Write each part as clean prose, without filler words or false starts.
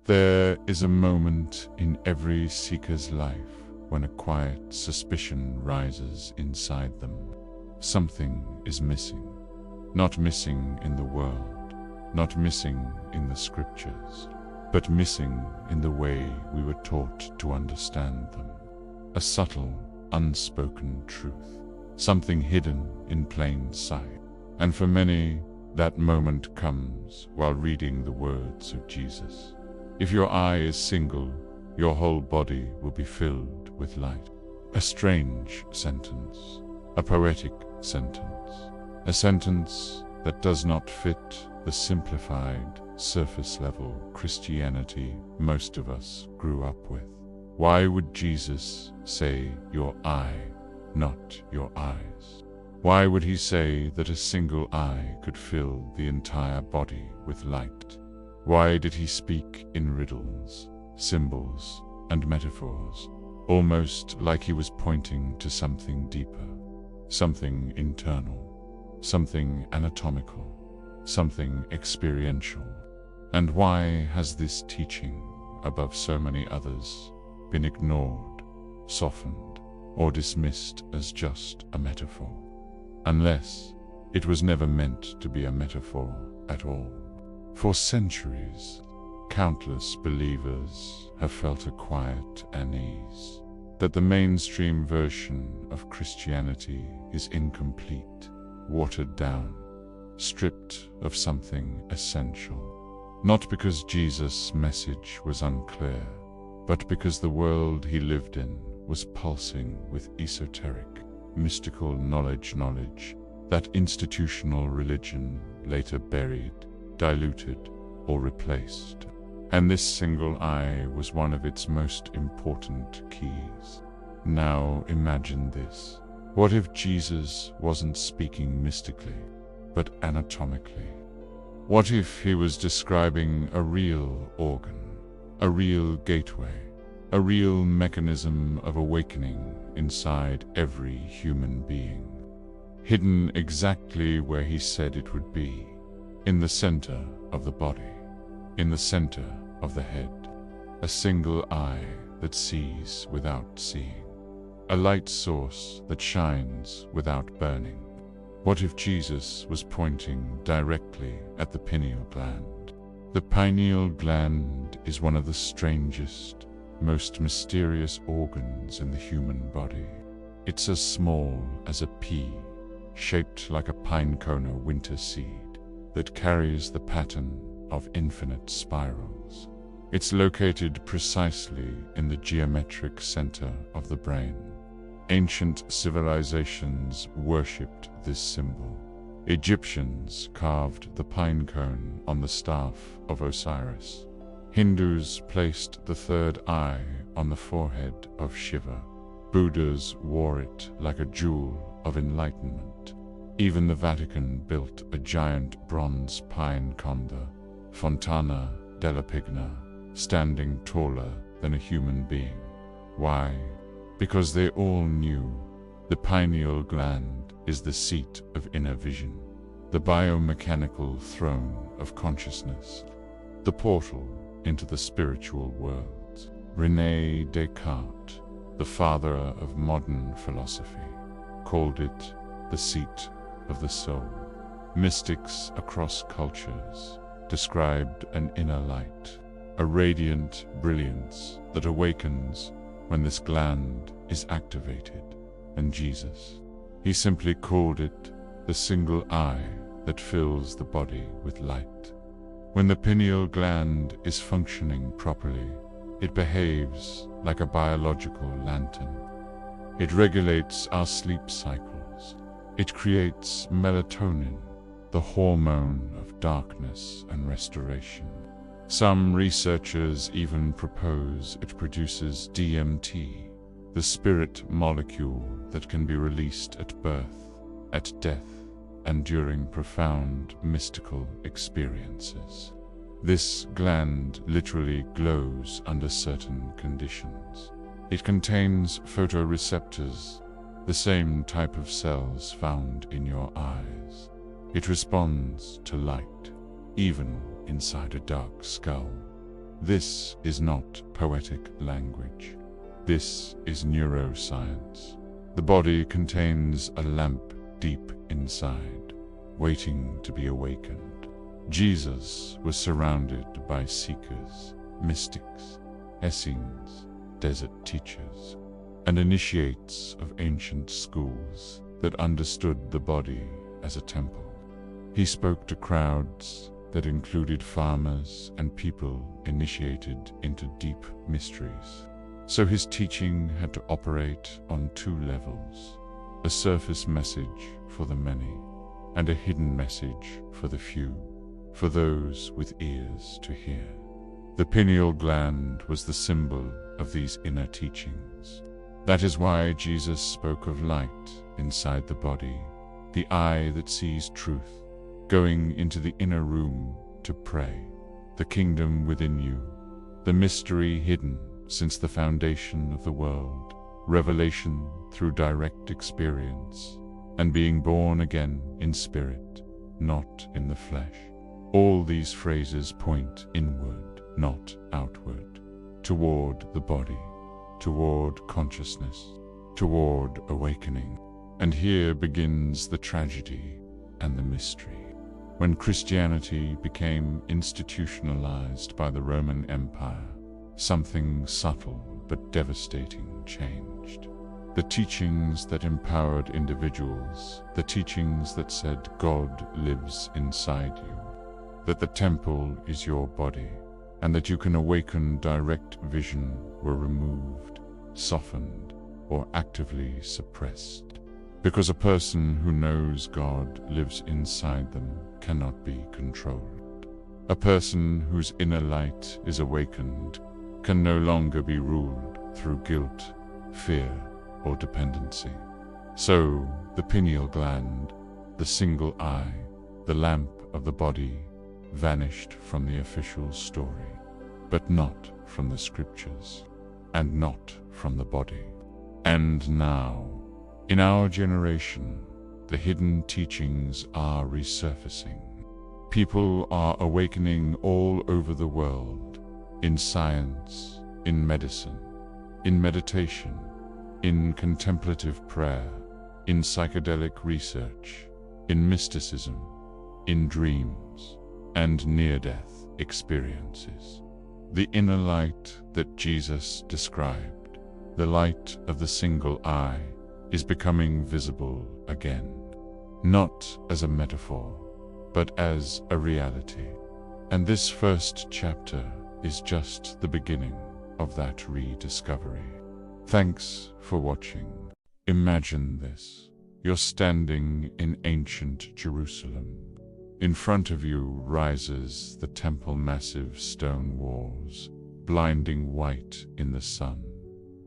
There is a moment in every seeker's life when a quiet suspicion rises inside them. Something is missing. Not missing in the world, not missing in the scriptures, but missing in the way we were taught to understand them. A subtle, unspoken truth, something hidden in plain sight. And for many, that moment comes while reading the words of Jesus. If your eye is single, your whole body will be filled with light. A strange sentence, a poetic sentence, a sentence that does not fit the simplified, surface-level Christianity most of us grew up with. Why would Jesus say your eye, not your eyes? Why would he say that a single eye could fill the entire body with light? Why did he speak in riddles, symbols, and metaphors, almost like he was pointing to something deeper, something internal, something anatomical, something experiential? And why has this teaching, above so many others, been ignored, softened, or dismissed as just a metaphor? Unless it was never meant to be a metaphor at all. For centuries, countless believers have felt a quiet unease that the mainstream version of Christianity is incomplete, watered down, stripped of something essential. Not because Jesus' message was unclear, but because the world he lived in was pulsing with esoteric, mystical knowledge that institutional religion later buried, diluted, or replaced. And this single eye was one of its most important keys. Now imagine this. What if Jesus wasn't speaking mystically, but anatomically? What if he was describing a real organ, a real gateway, a real mechanism of awakening inside every human being, hidden exactly where he said it would be, in the center of the body, in the center of the head, a single eye that sees without seeing, a light source that shines without burning? What if Jesus was pointing directly at the pineal gland? The pineal gland is one of the strangest, most mysterious organs in the human body. It's as small as a pea, shaped like a pinecone winter seed, that carries the pattern of infinite spirals. It's located precisely in the geometric center of the brain. Ancient civilizations worshipped this symbol. Egyptians carved the pinecone on the staff of Osiris. Hindus placed the third eye on the forehead of Shiva. Buddhas wore it like a jewel of enlightenment. Even the Vatican built a giant bronze pine conda, Fontana della Pigna, standing taller than a human being. Why? Because they all knew the pineal gland is the seat of inner vision, the biomechanical throne of consciousness, the portal into the spiritual worlds. René Descartes, the father of modern philosophy, called it the seat of the soul. Mystics across cultures described an inner light, a radiant brilliance that awakens when this gland is activated. And Jesus, he simply called it the single eye that fills the body with light. When the pineal gland is functioning properly, it behaves like a biological lantern. It regulates our sleep cycles. It creates melatonin, the hormone of darkness and restoration. Some researchers even propose it produces DMT, the spirit molecule that can be released at birth, at death, and during profound mystical experiences. This gland literally glows under certain conditions. It contains photoreceptors, the same type of cells found in your eyes. It responds to light, even inside a dark skull. This is not poetic language. This is neuroscience. The body contains a lamp deep inside, waiting to be awakened. Jesus was surrounded by seekers, mystics, Essenes, desert teachers, and initiates of ancient schools that understood the body as a temple. He spoke to crowds that included farmers and people initiated into deep mysteries. So his teaching had to operate on two levels: a surface message for the many, and a hidden message for the few, for those with ears to hear. The pineal gland was the symbol of these inner teachings. That is why Jesus spoke of light inside the body, the eye that sees truth, going into the inner room to pray, the kingdom within you, the mystery hidden since the foundation of the world, revelation through direct experience, and being born again in spirit, not in the flesh. All these phrases point inward, not outward, toward the body, toward consciousness, toward awakening. And here begins the tragedy and the mystery. When Christianity became institutionalized by the Roman Empire, something subtle but devastating changed. The teachings that empowered individuals, the teachings that said God lives inside you, that the temple is your body, and that you can awaken direct vision, were removed, softened, or actively suppressed. Because a person who knows God lives inside them cannot be controlled. A person whose inner light is awakened can no longer be ruled through guilt, fear, or dependency. So, the pineal gland, the single eye, the lamp of the body, vanished from the official story, but not from the scriptures, and not from the body. And now, in our generation, the hidden teachings are resurfacing. People are awakening all over the world, in science, in medicine, in meditation, in contemplative prayer, in psychedelic research, in mysticism, in dreams, and near-death experiences. The inner light that Jesus described, the light of the single eye, is becoming visible again, not as a metaphor, but as a reality. And this first chapter is just the beginning of that rediscovery. Thanks for watching. Imagine this. You're standing in ancient Jerusalem. In front of you rises the temple, massive stone walls, blinding white in the sun,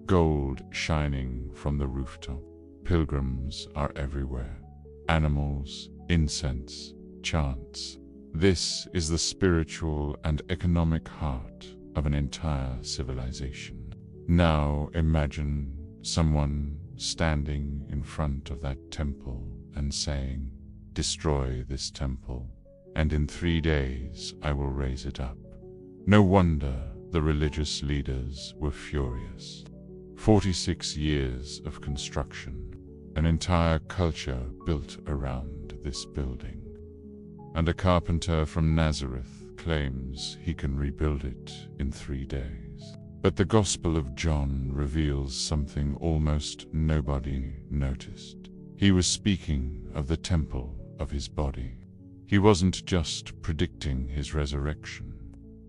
gold shining from the rooftop. Pilgrims are everywhere. Animals, incense, chants. This is the spiritual and economic heart of an entire civilization. Now imagine someone standing in front of that temple and saying, "Destroy this temple, and in 3 days I will raise it up." No wonder the religious leaders were furious. 46 years of construction, an entire culture built around this building. And a carpenter from Nazareth claims he can rebuild it in 3 days. But the Gospel of John reveals something almost nobody noticed. He was speaking of the temple of his body. He wasn't just predicting his resurrection.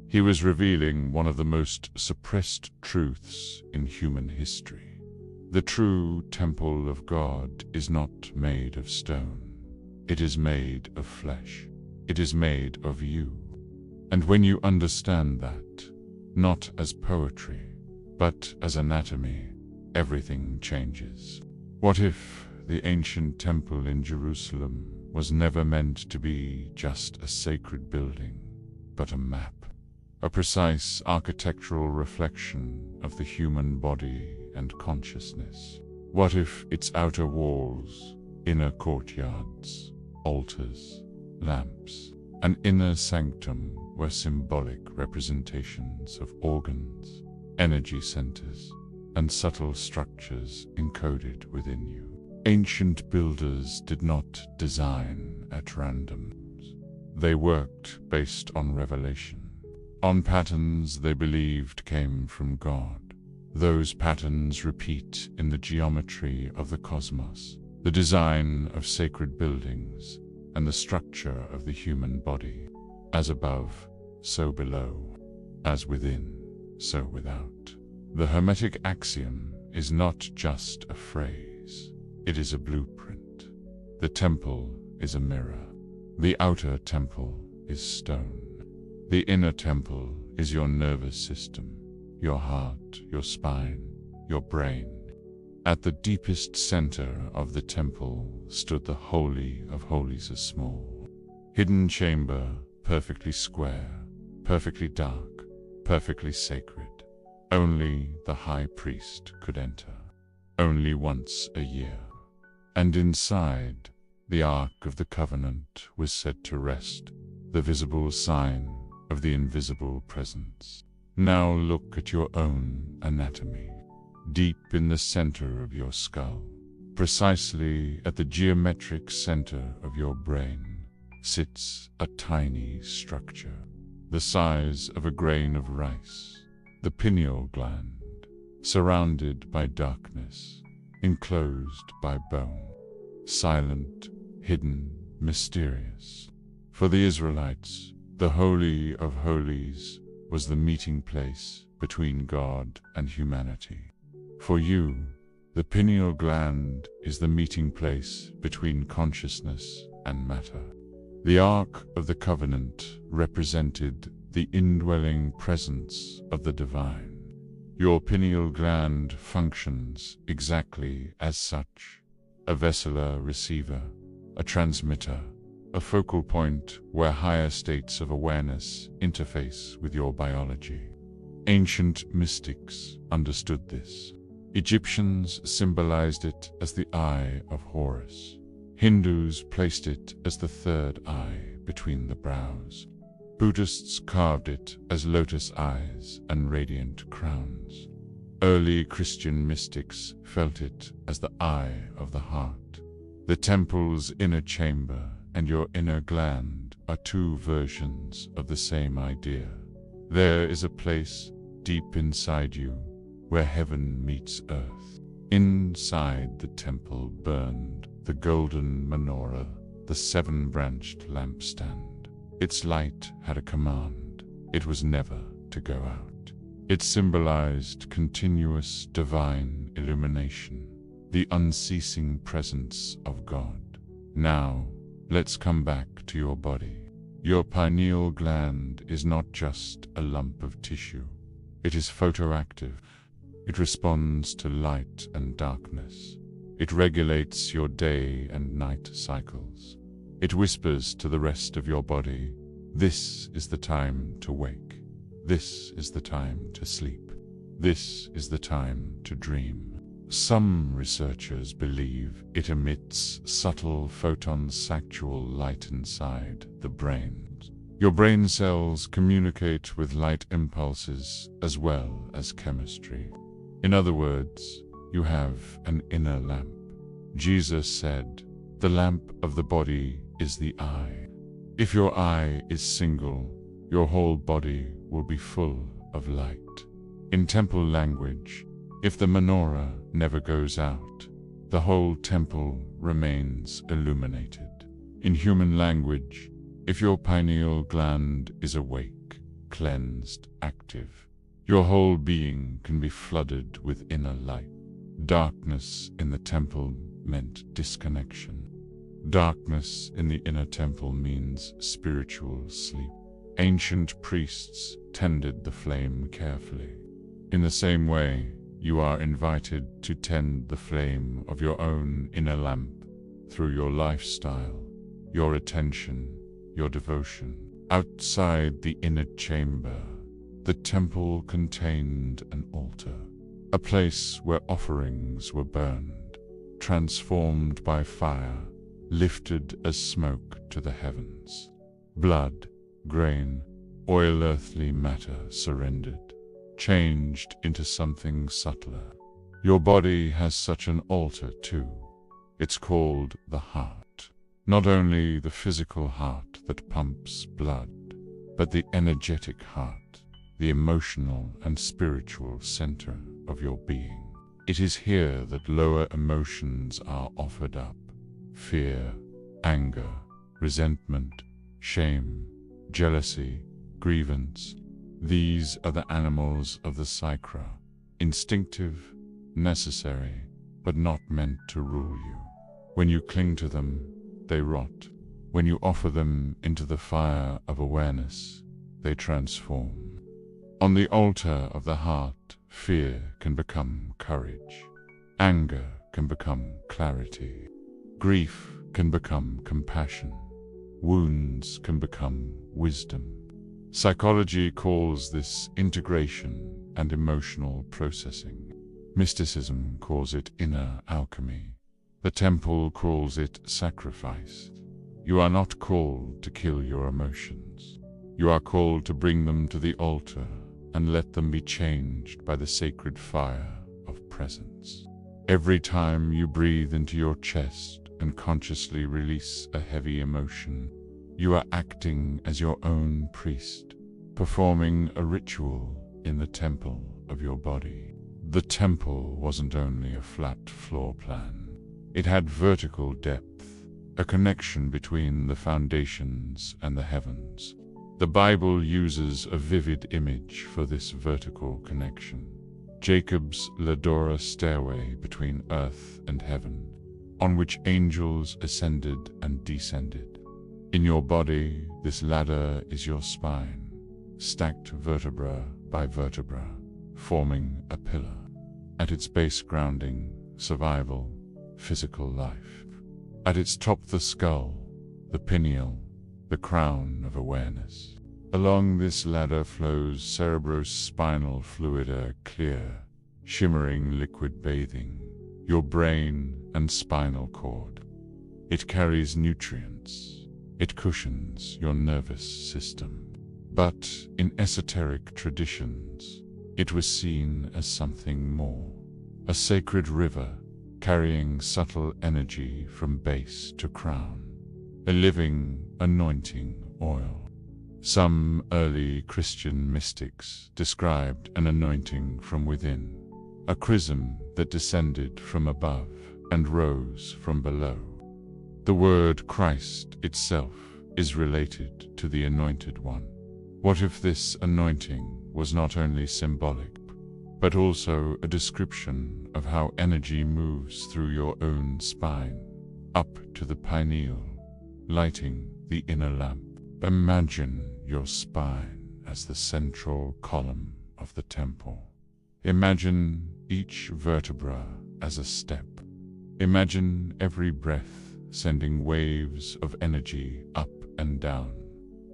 He was revealing one of the most suppressed truths in human history. The true temple of God is not made of stone. It is made of flesh. It is made of you. And when you understand that, not as poetry, but as anatomy, everything changes. What if the ancient temple in Jerusalem was never meant to be just a sacred building, but a map? A precise architectural reflection of the human body and consciousness. What if its outer walls, inner courtyards, altars, lamps, An inner sanctum were symbolic representations of organs, energy centers, and subtle structures encoded within you. Ancient builders did not design at random. They worked based on revelation, on patterns they believed came from God. Those patterns repeat in the geometry of the cosmos, the design of sacred buildings, and the structure of the human body. As above, so below. As within, so without. The Hermetic axiom is not just a phrase. It is a blueprint. The temple is a mirror. The outer temple is stone. The inner temple is your nervous system, your heart, your spine, your brain. At the deepest center of the temple stood the Holy of Holies, a small, hidden chamber, perfectly square, perfectly dark, perfectly sacred. Only the high priest could enter, only once a year. And inside, the Ark of the Covenant was said to rest, the visible sign of the invisible presence. Now look at your own anatomy. Deep in the center of your skull, precisely at the geometric center of your brain, sits a tiny structure, the size of a grain of rice, the pineal gland, surrounded by darkness, enclosed by bone, silent, hidden, mysterious. For the Israelites, the Holy of Holies was the meeting place between God and humanity. For you, the pineal gland is the meeting place between consciousness and matter. The Ark of the Covenant represented the indwelling presence of the divine. Your pineal gland functions exactly as such, a vessel receiver, a transmitter, a focal point where higher states of awareness interface with your biology. Ancient mystics understood this. Egyptians symbolized it as the Eye of Horus. Hindus placed it as the third eye between the brows. Buddhists carved it as lotus eyes and radiant crowns. Early Christian mystics felt it as the eye of the heart. The temple's inner chamber and your inner gland are two versions of the same idea. There is a place deep inside you where heaven meets earth. Inside the temple burned the golden menorah, the seven-branched lampstand. Its light had a command. It was never to go out. It symbolized continuous divine illumination, the unceasing presence of God. Now, let's come back to your body. Your pineal gland is not just a lump of tissue. It is photoactive. It responds to light and darkness. It regulates your day and night cycles. It whispers to the rest of your body, this is the time to wake. This is the time to sleep. This is the time to dream. Some researchers believe it emits subtle photon-sexual light inside the brain. Your brain cells communicate with light impulses as well as chemistry. In other words, you have an inner lamp. Jesus said, the lamp of the body is the eye. If your eye is single, your whole body will be full of light. In temple language, if the menorah never goes out, the whole temple remains illuminated. In human language, if your pineal gland is awake, cleansed, active, your whole being can be flooded with inner light. Darkness in the temple meant disconnection. Darkness in the inner temple means spiritual sleep. Ancient priests tended the flame carefully. In the same way, you are invited to tend the flame of your own inner lamp through your lifestyle, your attention, your devotion. Outside the inner chamber, the temple contained an altar, a place where offerings were burned, transformed by fire, lifted as smoke to the heavens. Blood, grain, oil, earthly matter surrendered, changed into something subtler. Your body has such an altar too. It's called the heart. Not only the physical heart that pumps blood, but the energetic heart, the emotional and spiritual center of your being. It is here that lower emotions are offered up. Fear, anger, resentment, shame, jealousy, grievance. These are the animals of the psyche, instinctive, necessary, but not meant to rule you. When you cling to them, they rot. When you offer them into the fire of awareness, they transform. On the altar of the heart, fear can become courage. Anger can become clarity. Grief can become compassion. Wounds can become wisdom. Psychology calls this integration and emotional processing. Mysticism calls it inner alchemy. The temple calls it sacrifice. You are not called to kill your emotions. You are called to bring them to the altar and let them be changed by the sacred fire of presence. Every time you breathe into your chest and consciously release a heavy emotion, you are acting as your own priest, performing a ritual in the temple of your body. The temple wasn't only a flat floor plan. It had vertical depth, a connection between the foundations and the heavens. The Bible uses a vivid image for this vertical connection. Jacob's ladder stairway between earth and heaven, on which angels ascended and descended. In your body, this ladder is your spine, stacked vertebra by vertebra, forming a pillar. At its base, grounding, survival, physical life. At its top, the skull, the pineal, the crown of awareness. Along this ladder flows cerebrospinal fluid, a clear, shimmering liquid bathing your brain and spinal cord. It carries nutrients. It cushions your nervous system. But in esoteric traditions, it was seen as something more. A sacred river carrying subtle energy from base to crown. A living, anointing oil. Some early Christian mystics described an anointing from within, a chrism that descended from above and rose from below. The word Christ itself is related to the Anointed One. What if this anointing was not only symbolic, but also a description of how energy moves through your own spine, up to the pineal, lighting the inner lamp? Imagine your spine as the central column of the temple. Imagine each vertebra as a step. Imagine every breath sending waves of energy up and down,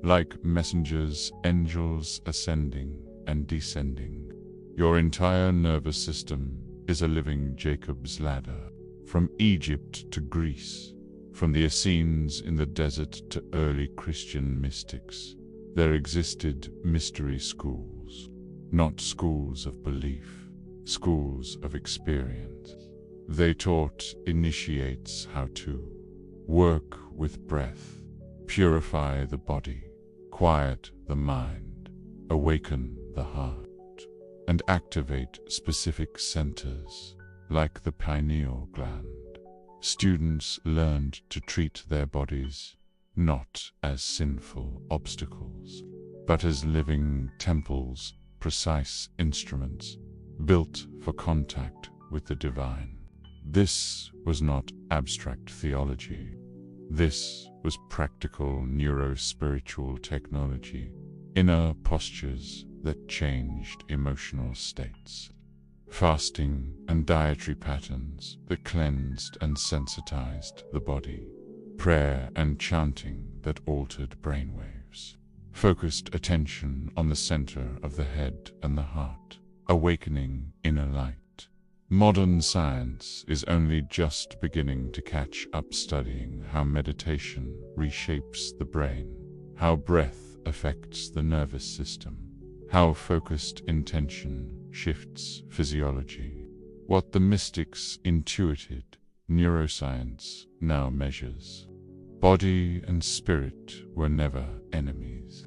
like messengers, angels ascending and descending. Your entire nervous system is a living Jacob's ladder, from Egypt to Greece, from the Essenes in the desert to early Christian mystics. There existed mystery schools, not schools of belief, schools of experience. They taught initiates how to work with breath, purify the body, quiet the mind, awaken the heart, and activate specific centers, like the pineal gland. Students learned to treat their bodies not as sinful obstacles, but as living temples, precise instruments, built for contact with the divine. This was not abstract theology. This was practical neurospiritual technology, inner postures that changed emotional states, fasting and dietary patterns that cleansed and sensitized the body, prayer and chanting that altered brainwaves, focused attention on the center of the head and the heart, awakening inner light. Modern science is only just beginning to catch up, studying how meditation reshapes the brain, how breath affects the nervous system, how focused intention shifts physiology. What the mystics intuited, neuroscience now measures. Body and spirit were never enemies.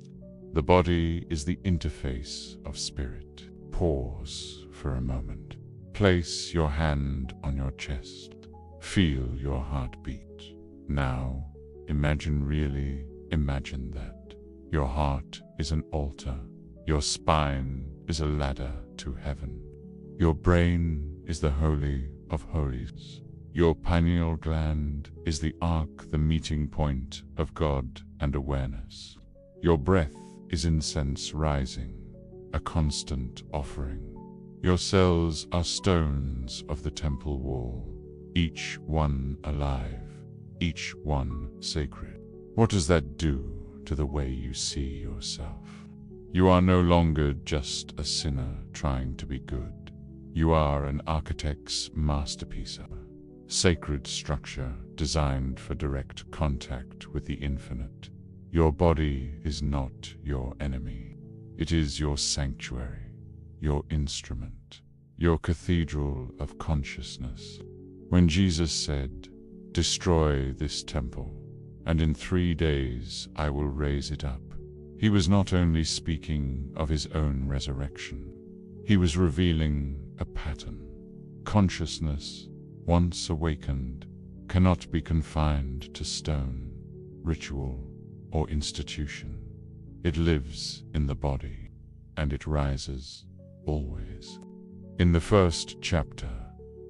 The body is the interface of spirit. Pause for a moment. Place your hand on your chest. Feel your heart beat. Now, really imagine that. Your heart is an altar. Your spine is a ladder to heaven. Your brain is the Holy of Holies. Your pineal gland is the ark, the meeting point of God and awareness. Your breath is incense rising, a constant offering. Your cells are stones of the temple wall, each one alive, each one sacred. What does that do to the way you see yourself? You are no longer just a sinner trying to be good. You are an architect's masterpiece, a sacred structure designed for direct contact with the infinite. Your body is not your enemy. It is your sanctuary, your instrument, your cathedral of consciousness. When Jesus said, "Destroy this temple, and in 3 days I will raise it up," he was not only speaking of his own resurrection. He was revealing a pattern. Consciousness, once awakened, cannot be confined to stone, ritual, or institution. It lives in the body, and it rises always. In the first chapter,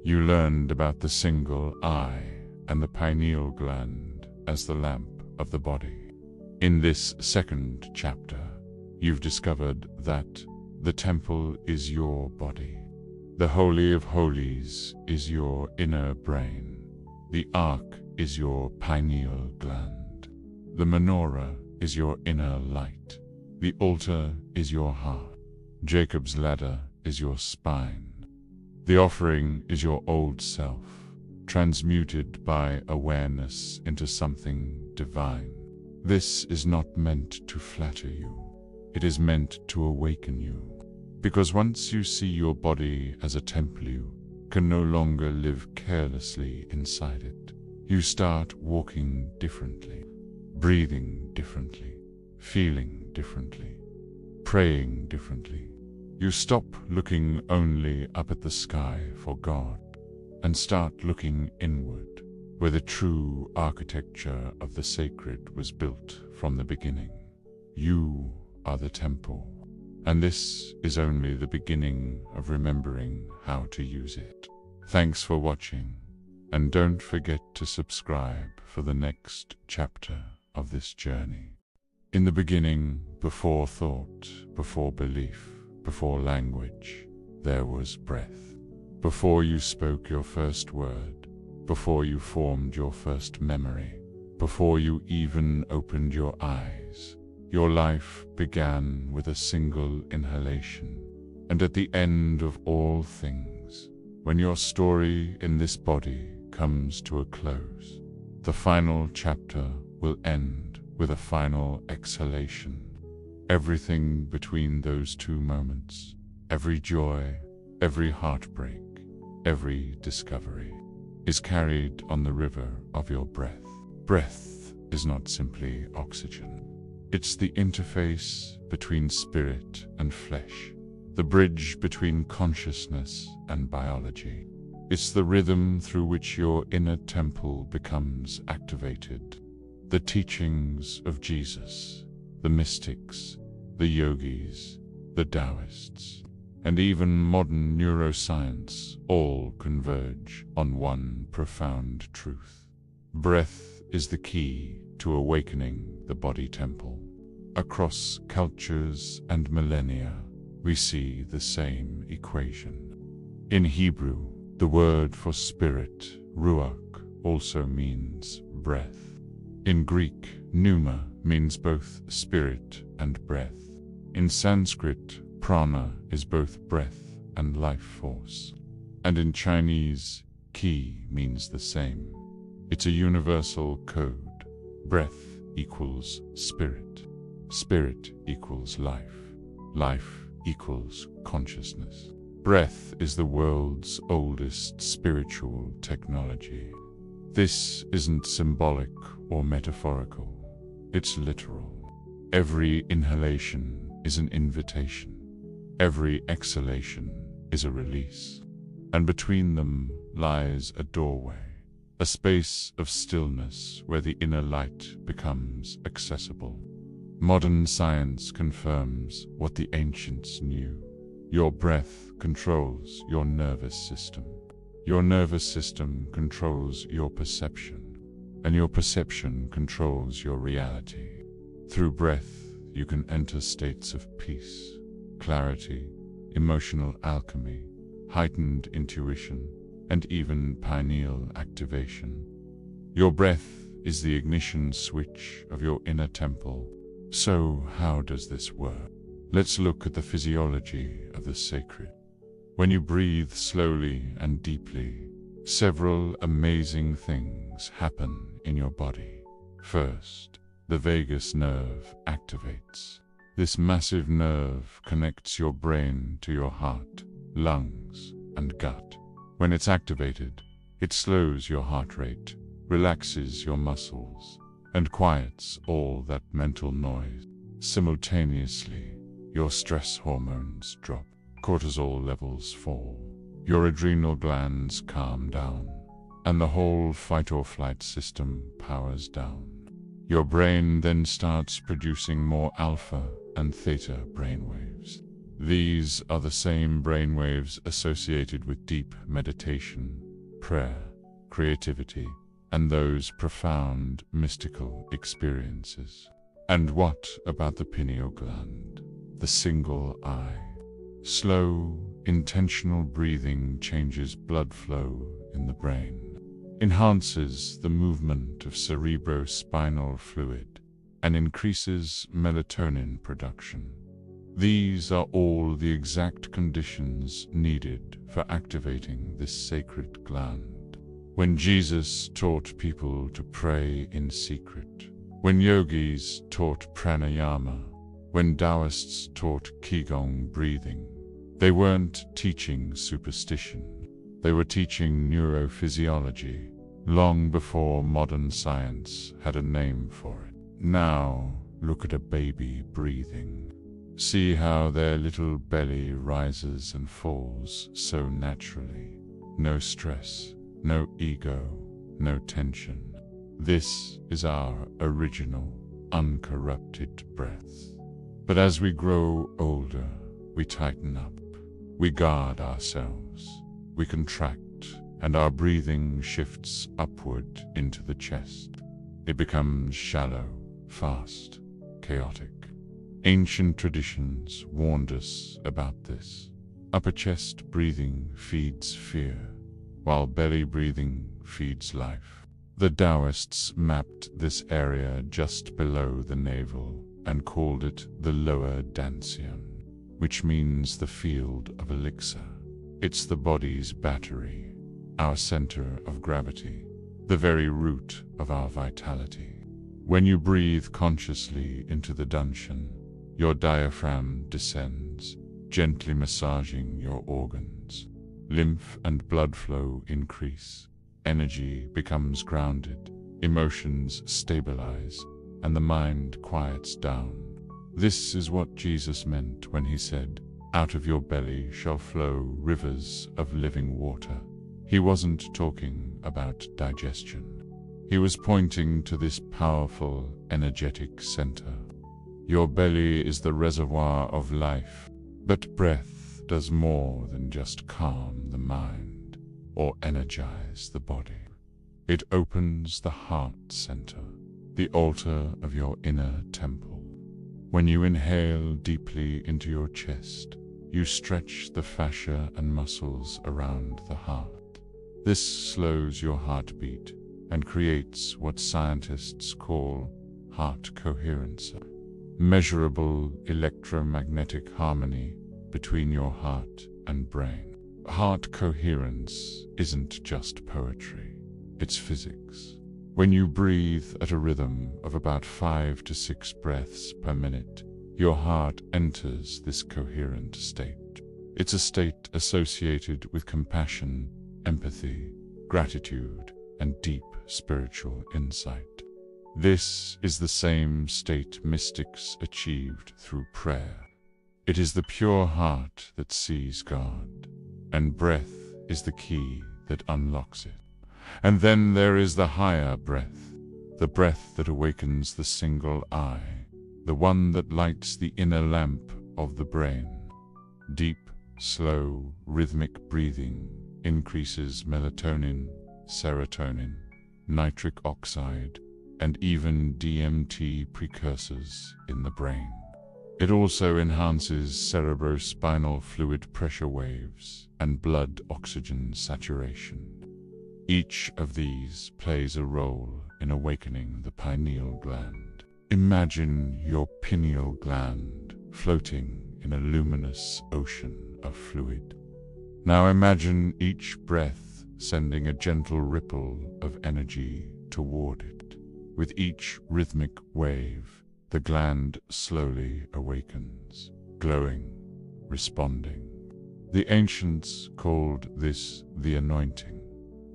you learned about the single eye and the pineal gland as the lamp of the body. In this second chapter, you've discovered that the temple is your body. The Holy of Holies is your inner brain. The ark is your pineal gland. The menorah is your inner light. The altar is your heart. Jacob's ladder is your spine. The offering is your old self, transmuted by awareness into something divine. This is not meant to flatter you. It is meant to awaken you. Because once you see your body as a temple, you can no longer live carelessly inside it. You start walking differently, breathing differently, feeling differently, praying differently. You stop looking only up at the sky for God and start looking inward, where the true architecture of the sacred was built from the beginning. You are the temple, and this is only the beginning of remembering how to use it. Thanks for watching, and don't forget to subscribe for the next chapter of this journey. In the beginning, before thought, before belief, before language, there was breath. Before you spoke your first word, before you formed your first memory, before you even opened your eyes, your life began with a single inhalation. And at the end of all things, when your story in this body comes to a close, the final chapter will end with a final exhalation. Everything between those two moments, every joy, every heartbreak, every discovery, is carried on the river of your breath. Breath is not simply oxygen. It's the interface between spirit and flesh, the bridge between consciousness and biology. It's the rhythm through which your inner temple becomes activated. The teachings of Jesus, the mystics, the yogis, the Taoists, and even modern neuroscience all converge on one profound truth. Breath is the key to awakening the body temple. Across cultures and millennia, we see the same equation. In Hebrew, the word for spirit, ruach, also means breath. In Greek, pneuma means both spirit and breath. In Sanskrit, prana is both breath and life force. And in Chinese, qi means the same. It's a universal code. Breath equals spirit. Spirit equals life. Life equals consciousness. Breath is the world's oldest spiritual technology. This isn't symbolic or metaphorical. It's literal. Every inhalation is an invitation. Every exhalation is a release. And between them lies a doorway, a space of stillness where the inner light becomes accessible. Modern science confirms what the ancients knew. Your breath controls your nervous system. Your nervous system controls your perception, and your perception controls your reality. Through breath, you can enter states of peace, clarity, emotional alchemy, heightened intuition, and even pineal activation. Your breath is the ignition switch of your inner temple. So, how does this work? Let's look at the physiology of the sacred. When you breathe slowly and deeply, several amazing things happen in your body. First, the vagus nerve activates. This massive nerve connects your brain to your heart, lungs, and gut. When it's activated, it slows your heart rate, relaxes your muscles, and quiets all that mental noise. Simultaneously, your stress hormones drop, cortisol levels fall, your adrenal glands calm down, and the whole fight-or-flight system powers down. Your brain then starts producing more alpha and theta brainwaves. These are the same brainwaves associated with deep meditation, prayer, creativity, and those profound mystical experiences. And what about the pineal gland, the single eye? Slow, intentional breathing changes blood flow in the brain, enhances the movement of cerebrospinal fluid, and increases melatonin production. These are all the exact conditions needed for activating this sacred gland. When Jesus taught people to pray in secret, when yogis taught pranayama, when Taoists taught qigong breathing, they weren't teaching superstition. They were teaching neurophysiology, long before modern science had a name for it. Now, look at a baby breathing. See how their little belly rises and falls so naturally. No stress, no ego, no tension. This is our original, uncorrupted breath. But as we grow older, we tighten up. We guard ourselves. We contract, and our breathing shifts upward into the chest. It becomes shallow, fast, chaotic. Ancient traditions warned us about this. Upper chest breathing feeds fear, while belly breathing feeds life. The Taoists mapped this area just below the navel and called it the lower dantian, which means the field of elixir. It's the body's battery, our center of gravity, the very root of our vitality. When you breathe consciously into the dantian, your diaphragm descends, gently massaging your organs. Lymph and blood flow increase. Energy becomes grounded, emotions stabilize, and the mind quiets down. This is what Jesus meant when he said, "Out of your belly shall flow rivers of living water." He wasn't talking about digestion. He was pointing to this powerful, energetic center. Your belly is the reservoir of life, but breath does more than just calm the mind or energize the body. It opens the heart center, the altar of your inner temple. When you inhale deeply into your chest, you stretch the fascia and muscles around the heart. This slows your heartbeat and creates what scientists call heart coherence, measurable electromagnetic harmony between your heart and brain. Heart coherence isn't just poetry, it's physics. When you breathe at a rhythm of about 5 to 6 breaths per minute, your heart enters this coherent state. It's a state associated with compassion, empathy, gratitude, and deep spiritual insight. This is the same state mystics achieved through prayer. It is the pure heart that sees God, and breath is the key that unlocks it. And then there is the higher breath, the breath that awakens the single eye, the one that lights the inner lamp of the brain. Deep, slow, rhythmic breathing increases melatonin, serotonin, nitric oxide, and even DMT precursors in the brain. It also enhances cerebrospinal fluid pressure waves and blood oxygen saturation. Each of these plays a role in awakening the pineal gland. Imagine your pineal gland floating in a luminous ocean of fluid. Now imagine each breath sending a gentle ripple of energy toward it. With each rhythmic wave, the gland slowly awakens, glowing, responding. The ancients called this the anointing.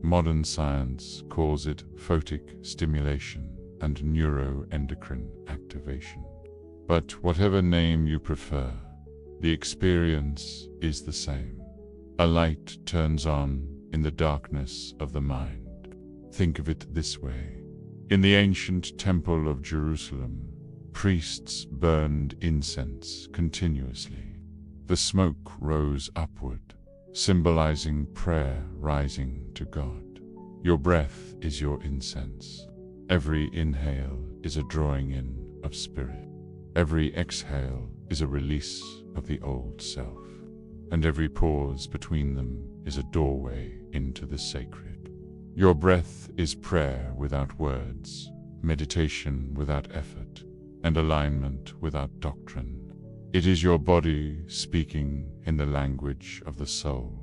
Modern science calls it photic stimulation and neuroendocrine activation. But whatever name you prefer, the experience is the same. A light turns on in the darkness of the mind. Think of it this way. In the ancient temple of Jerusalem, priests burned incense continuously. The smoke rose upward, symbolizing prayer rising to God. Your breath is your incense. Every inhale is a drawing in of spirit. Every exhale is a release of the old self. And every pause between them is a doorway into the sacred. Your breath is prayer without words, meditation without effort, and alignment without doctrine. It is your body speaking in the language of the soul.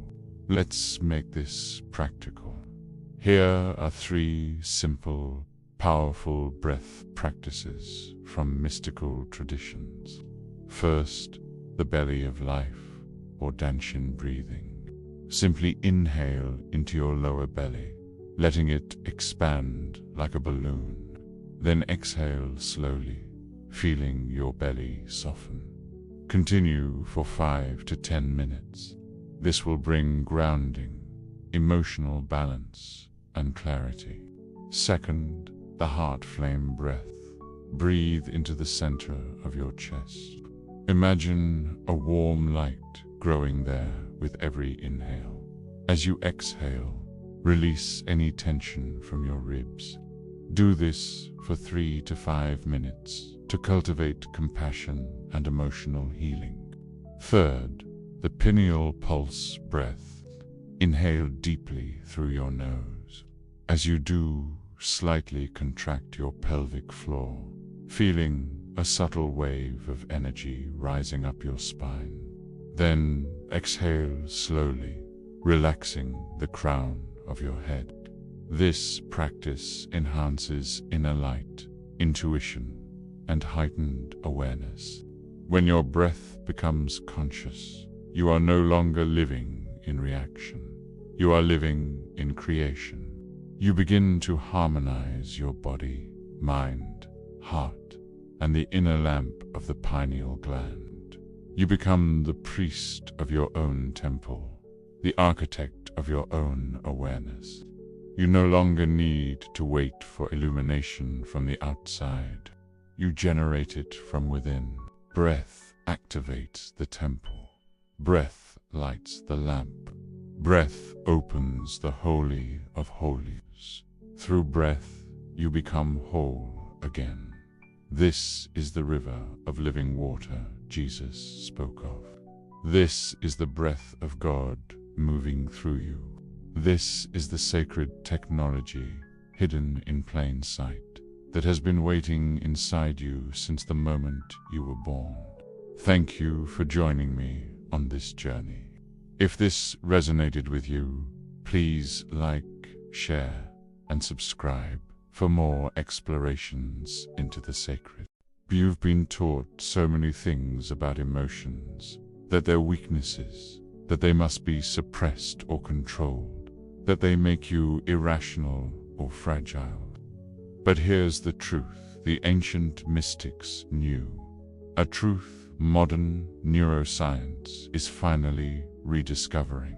Let's make this practical. Here are 3 simple, powerful breath practices from mystical traditions. First, the belly of life, or Danshin breathing. Simply inhale into your lower belly, letting it expand like a balloon. Then exhale slowly, feeling your belly soften. Continue for 5 to 10 minutes. This will bring grounding, emotional balance, and clarity. Second, the heart flame breath. Breathe into the center of your chest. Imagine a warm light growing there with every inhale. As you exhale, release any tension from your ribs. Do this for 3 to 5 minutes to cultivate compassion and emotional healing. Third, the pineal pulse breath. Inhale deeply through your nose. As you do, slightly contract your pelvic floor, feeling a subtle wave of energy rising up your spine. Then exhale slowly, relaxing the crown of your head. This practice enhances inner light, intuition, and heightened awareness. When your breath becomes conscious, you are no longer living in reaction. You are living in creation. You begin to harmonize your body, mind, heart, and the inner lamp of the pineal gland. You become the priest of your own temple, the architect of your own awareness. You no longer need to wait for illumination from the outside. You generate it from within. Breath activates the temple. Breath lights the lamp. Breath opens the Holy of Holies. Through breath, you become whole again. This is the river of living water Jesus spoke of. This is the breath of God moving through you. This is the sacred technology hidden in plain sight that has been waiting inside you since the moment you were born. Thank you for joining me on this journey. If this resonated with you, please like, share, and subscribe for more explorations into the sacred. You've been taught so many things about emotions, that they're weaknesses, that they must be suppressed or controlled, that they make you irrational or fragile. But here's the truth the ancient mystics knew, a truth modern neuroscience is finally rediscovering.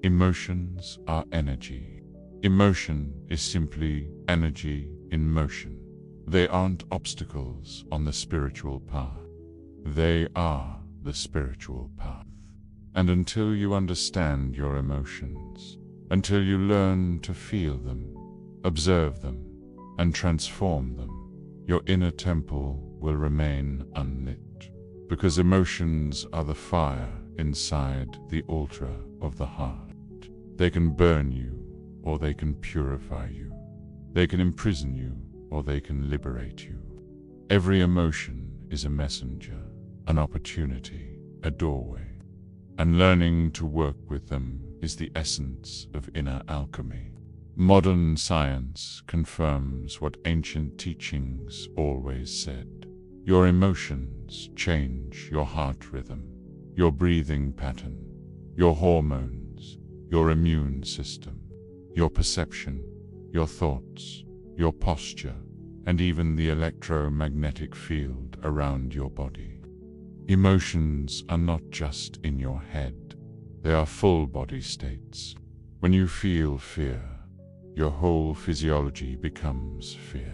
Emotions are energy. Emotion is simply energy in motion. They aren't obstacles on the spiritual path. They are the spiritual path. And until you understand your emotions, until you learn to feel them, observe them, and transform them, your inner temple will remain unlit. Because emotions are the fire inside the altar of the heart. They can burn you, or they can purify you. They can imprison you, or they can liberate you. Every emotion is a messenger, an opportunity, a doorway. And learning to work with them is the essence of inner alchemy. Modern science confirms what ancient teachings always said. Your emotions change your heart rhythm, your breathing pattern, your hormones, your immune system, your perception, your thoughts, your posture, and even the electromagnetic field around your body. Emotions are not just in your head, they are full body states. When you feel fear, your whole physiology becomes fear.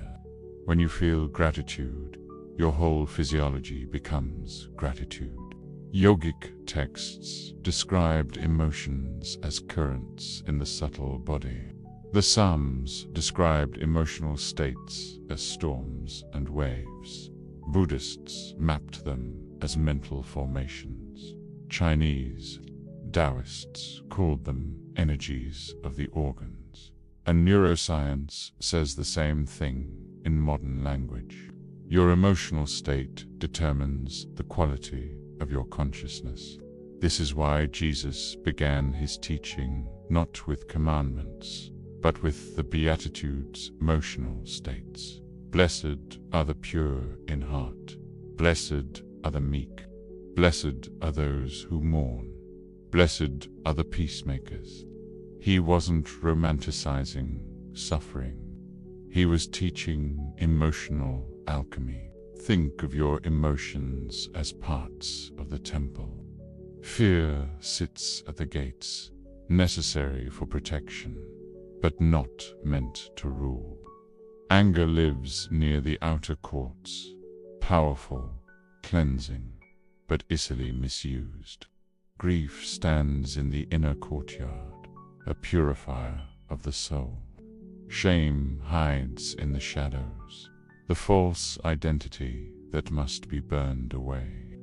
When you feel gratitude, your whole physiology becomes gratitude. Yogic texts described emotions as currents in the subtle body. The Psalms described emotional states as storms and waves. Buddhists mapped them as mental formations. Chinese Taoists called them energies of the organs. And neuroscience says the same thing in modern language. Your emotional state determines the quality of your consciousness. This is why Jesus began his teaching not with commandments, but with the Beatitudes, emotional states. Blessed are the pure in heart. Blessed are the meek. Blessed are those who mourn. Blessed are the peacemakers. He wasn't romanticizing suffering. He was teaching emotional alchemy. Think of your emotions as parts of the temple. Fear sits at the gates, necessary for protection, but not meant to rule. Anger lives near the outer courts, powerful, cleansing, but easily misused. Grief stands in the inner courtyard, a purifier of the soul. Shame hides in the shadows, the false identity that must be burned away.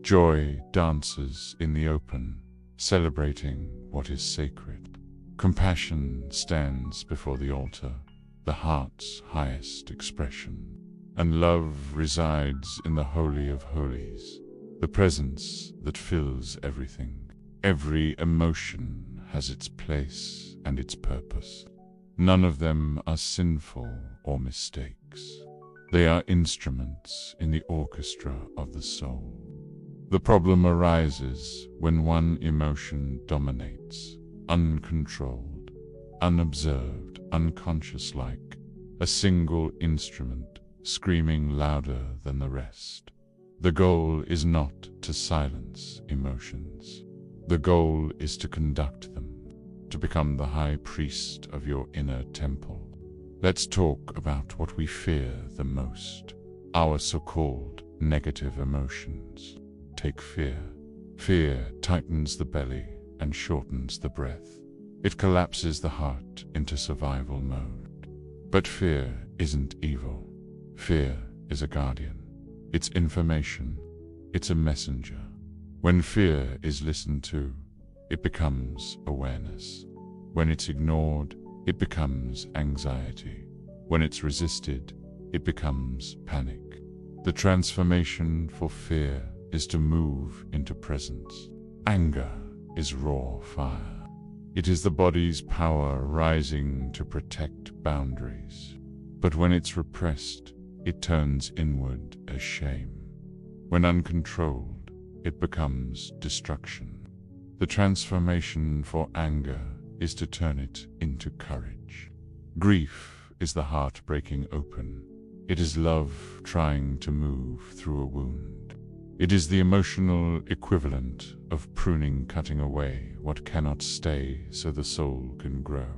Joy dances in the open, celebrating what is sacred. Compassion stands before the altar, the heart's highest expression. And love resides in the Holy of Holies, the presence that fills everything. Every emotion has its place and its purpose. None of them are sinful or mistakes. They are instruments in the orchestra of the soul. The problem arises when one emotion dominates, uncontrolled, unobserved, unconscious-like, a single instrument screaming louder than the rest. The goal is not to silence emotions. The goal is to conduct them, to become the high priest of your inner temple. Let's talk about what we fear the most, our so-called negative emotions. Take fear. Fear tightens the belly and shortens the breath. It collapses the heart into survival mode. But fear isn't evil. Fear is a guardian. It's information. It's a messenger. When fear is listened to, it becomes awareness. When it's ignored, it becomes anxiety. When it's resisted, it becomes panic. The transformation for fear is to move into presence. Anger is raw fire. It is the body's power rising to protect boundaries. But when it's repressed, it turns inward as shame. When uncontrolled, it becomes destruction. The transformation for anger is to turn it into courage. Grief is the heart breaking open. It is love trying to move through a wound. It is the emotional equivalent of pruning, cutting away what cannot stay so the soul can grow.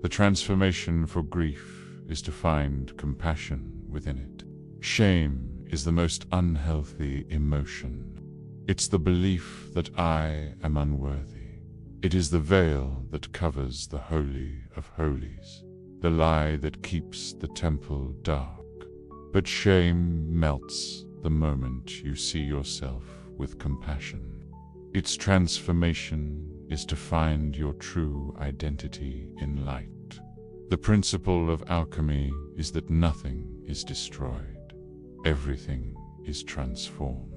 The transformation for grief is to find compassion within it. Shame is the most unhealthy emotion. It's the belief that I am unworthy. It is the veil that covers the Holy of Holies, the lie that keeps the temple dark. But shame melts the moment you see yourself with compassion. Its transformation is to find your true identity in light. The principle of alchemy is that nothing is destroyed. Everything is transformed.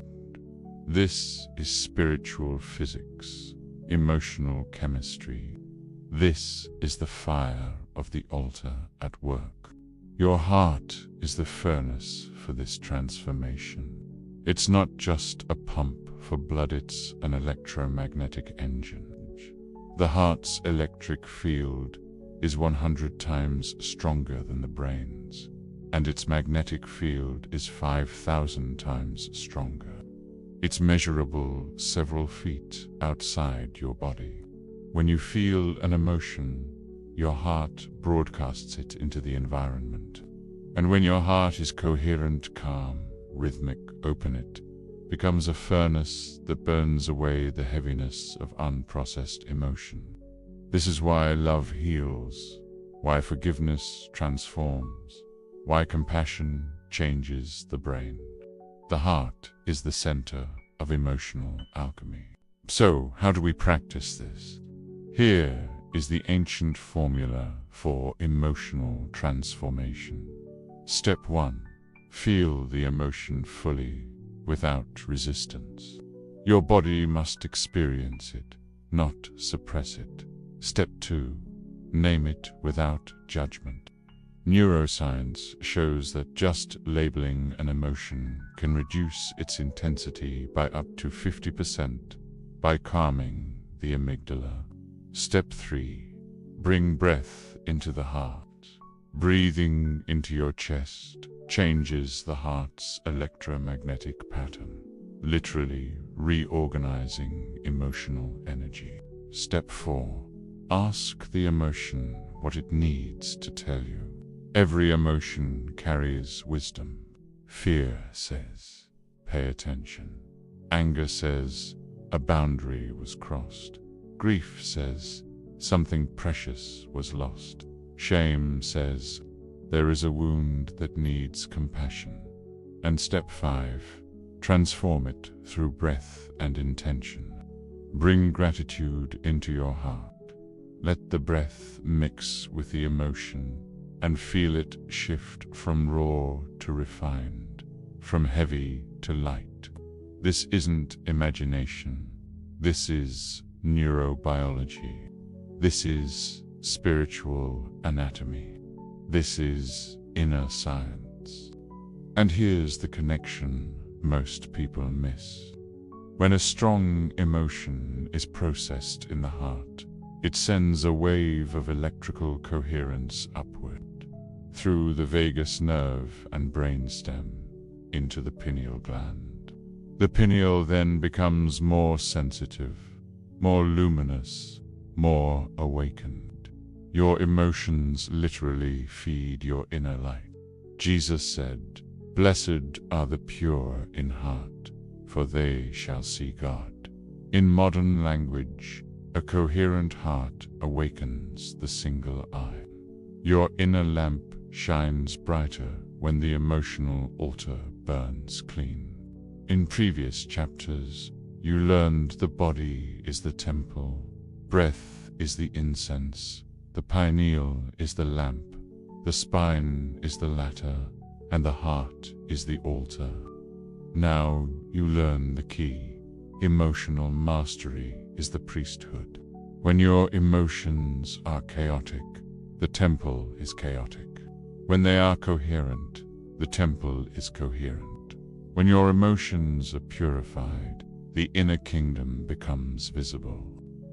This is spiritual physics, emotional chemistry. This is the fire of the altar at work. Your heart is the furnace for this transformation. It's not just a pump for blood, it's an electromagnetic engine. The heart's electric field is 100 times stronger than the brain's, and its magnetic field is 5,000 times stronger. It's measurable several feet outside your body. When you feel an emotion, your heart broadcasts it into the environment. And when your heart is coherent, calm, rhythmic, open, it becomes a furnace that burns away the heaviness of unprocessed emotion. This is why love heals, why forgiveness transforms, why compassion changes the brain. The heart is the center of emotional alchemy. So, how do we practice this? Here is the ancient formula for emotional transformation. Step 1. Feel the emotion fully, without resistance. Your body must experience it, not suppress it. Step 2. Name it without judgment. Neuroscience shows that just labeling an emotion can reduce its intensity by up to 50% by calming the amygdala. Step 3. Bring breath into the heart. Breathing into your chest changes the heart's electromagnetic pattern, literally reorganizing emotional energy. Step 4. Ask the emotion what it needs to tell you. Every emotion carries wisdom. Fear says, pay attention. Anger says, a boundary was crossed. Grief says, something precious was lost. Shame says, there is a wound that needs compassion. And step 5, transform it through breath and intention. Bring gratitude into your heart. Let the breath mix with the emotion and feel it shift from raw to refined, from heavy to light. This isn't imagination. This is neurobiology. This is spiritual anatomy. This is inner science. And here's the connection most people miss. When a strong emotion is processed in the heart, it sends a wave of electrical coherence upward, through the vagus nerve and brainstem, into the pineal gland. The pineal then becomes more sensitive, more luminous, more awakened. Your emotions literally feed your inner light. Jesus said, "Blessed are the pure in heart, for they shall see God." In modern language, a coherent heart awakens the single eye. Your inner lamp shines brighter when the emotional altar burns clean. In previous chapters, you learned the body is the temple, breath is the incense, the pineal is the lamp, the spine is the latter, and the heart is the altar. Now you learn the key. Emotional mastery is the priesthood. When your emotions are chaotic, the temple is chaotic. When they are coherent, the temple is coherent. When your emotions are purified, the inner kingdom becomes visible.